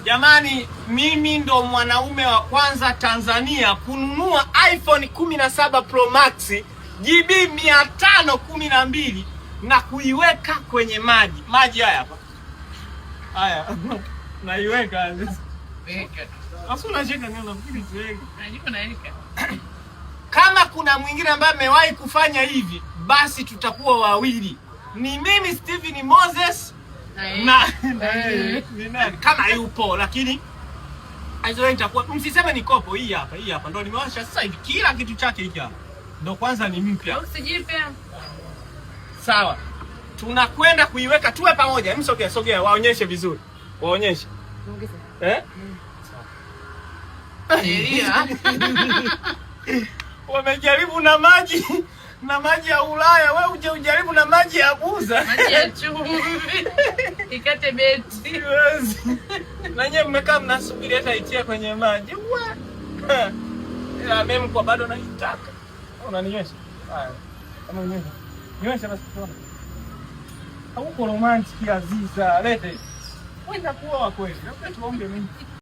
Jamani, mimi ndo mwanaume wa kwanza Tanzania kununua iPhone 17 Pro Max GB 512 na kuiweka kwenye maji. Maji haya hapa. Haya. Naiweka. Weka. Sasa unacheka nini unafikiri siweke? Najua naweka. Kama kuna mwingine ambaye amewahi kufanya hivi, basi tutakuwa wawili. Ni mimi Steven Moses na kama yupo, lakini hizo nitakuwa msiseme ni kopo. Hii hapa ndio nimewasha sasa hivi, kila kitu chake hiki hapa ndio kwanza ni mpya. Usijipe. Sawa, tunakwenda kuiweka, tuwe pamoja. Sogea, waonyeshe vizuri, waonyeshe. Wamejaribu na maji ya Ulaya, wewe uje ujaribu na maji ya Buza. Maji ya chumvi. Ikate beti. Na nyewe mmekaa mnasubiri hata itia kwenye maji. Ya mimi kwa bado naitaka. Unaninyesha? Haya. Kama unyenyesha. Nyesha basi tuone. Hauko romantic Aziza, lete. Wewe kuwa wa kweli. Labda tuombe mimi.